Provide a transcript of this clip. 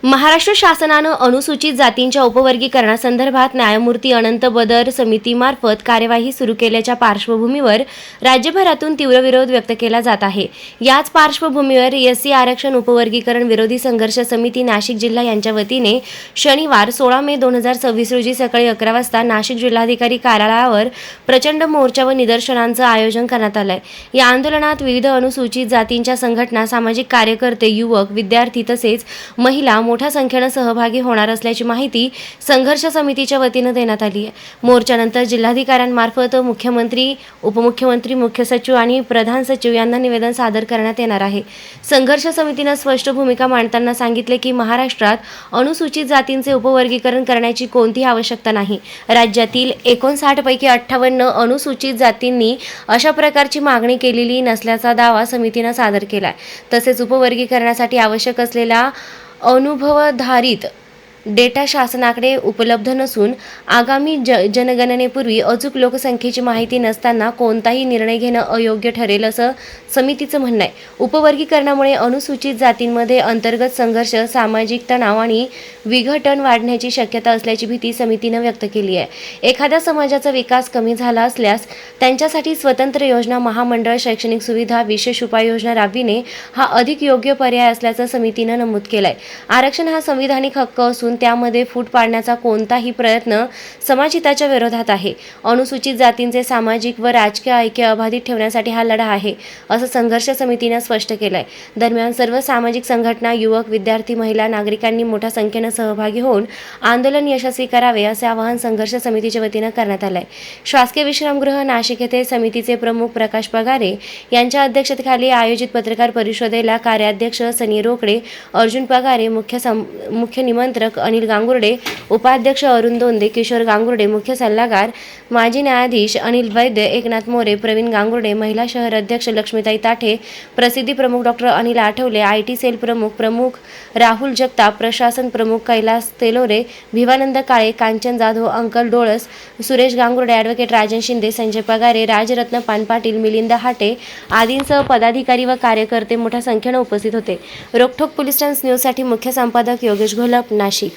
महाराष्ट्र शासनानं अनुसूचित जातींच्या उपवर्गीकरणासंदर्भात न्यायमूर्ती अनंत बदर समितीमार्फत कार्यवाही सुरू केल्याच्या पार्श्वभूमीवर राज्यभरातून तीव्र विरोध व्यक्त केला जात आहे। याच पार्श्वभूमीवर एससी आरक्षण उपवर्गीकरण विरोधी संघर्ष समिती नाशिक जिल्हा यांच्या वतीने शनिवार 16 मे 2026 रोजी सकाळी 11 वाजता नाशिक जिल्हाधिकारी कार्यालयावर प्रचंड मोर्चा व निदर्शनांचं आयोजन करण्यात आलंय। या आंदोलनात विविध अनुसूचित जातींच्या संघटना, सामाजिक कार्यकर्ते, युवक, विद्यार्थी तसेच महिला मोठ्या संख्येने सहभागी होणार असल्याची माहिती संघर्ष समितीच्या वतीने देण्यात आली आहे। मोर्चानंतर जिल्हाधिकाऱ्यांमार्फत मुख्यमंत्री, उपमुख्यमंत्री, मुख्य सचिव आणि प्रधान सचिव यांना निवेदन सादर करण्यात येणार आहे। संघर्ष समितीने स्पष्ट भूमिका मांडताना सांगितले की महाराष्ट्रात अनुसूचित जातींचे उपवर्गीकरण करण्याची कोणतीही आवश्यकता नाही। राज्यातील 59 पैकी 58 अनुसूचित जातींनी अशा प्रकारची मागणी केलेली नसल्याचा दावा समितीने सादर केला आहे। तसेच उपवर्गीकरणासाठी आवश्यक असलेला अनुभवाधारित डेटा शासनाकडे उपलब्ध नसून आगामी जनगणनेपूर्वी अचूक लोकसंख्येची माहिती नसताना कोणताही निर्णय घेणं अयोग्य ठरेल असं समितीचं म्हणणं आहे। उपवर्गीकरणामुळे अनुसूचित जातींमध्ये अंतर्गत संघर्ष, सामाजिक तणाव आणि विघटन वाढण्याची शक्यता असल्याची भीती समितीने व्यक्त केली आहे। एखाद्या समाजाचा विकास कमी झाला असल्यास त्यांच्यासाठी स्वतंत्र योजना, महामंडळ, शैक्षणिक सुविधा, विशेष उपाययोजना राबविणे हा अधिक योग्य पर्याय असल्याचं समितीने नमूद केलंय। आरक्षण हा संविधानिक हक्क असून त्यामध्ये फूट पाडण्याचा कोणताही प्रयत्न समाजहिताच्या विरोधात आहे। अनुसूचित जातींचे सामाजिक व राजकीय ऐक्य अबाधित ठेवण्यासाठी हा लढा आहे असं संघर्ष समितीने स्पष्ट केलंय। दरम्यान सर्व सामाजिक संघटना, युवक, विद्यार्थी, महिला, नागरिकांनी मोठ्या संख्येने सहभागी होऊन आंदोलन यशस्वी करावे असे आवाहन संघर्ष समितीच्या वतीने करण्यात आले। शासकीय विश्रामगृह नाशिक येथे समितीचे प्रमुख प्रकाश पगारे यांच्या अध्यक्षतेखाली आयोजित पत्रकार परिषदेला कार्याध्यक्ष सनी रोकडे, अर्जुन पगारे, मुख्य निमंत्रक अनिल गांगुर्डे, उपाध्यक्ष अरुण दोंदे, किशोर गांगुर्डे, मुख्य सल्लागार माजी न्यायाधीश अनिल वैद्य, एकनाथ मोरे, प्रवीण गांगुर्डे, महिला शहर अध्यक्ष लक्ष्मीताई ताठे, प्रसिद्धी प्रमुख doctor Anil Athawale, IT cell प्रमुख राहुल जगताप, प्रशासन प्रमुख कैलास तेलोरे, भिवानंद काळे, कांचन जाधव, अंकल डोळस, सुरेश गांगुर्डे, ॲडव्होकेट राजन शिंदे, संजय पगारे, राजरत्न पानपाटील, मिलिंद हाटे आदींसह पदाधिकारी व कार्यकर्ते मोठ्या संख्येने उपस्थित होते। रोकठोक पोलीस टाइम्स न्यूजसाठी मुख्य संपादक योगेश घोलप, नाशिक।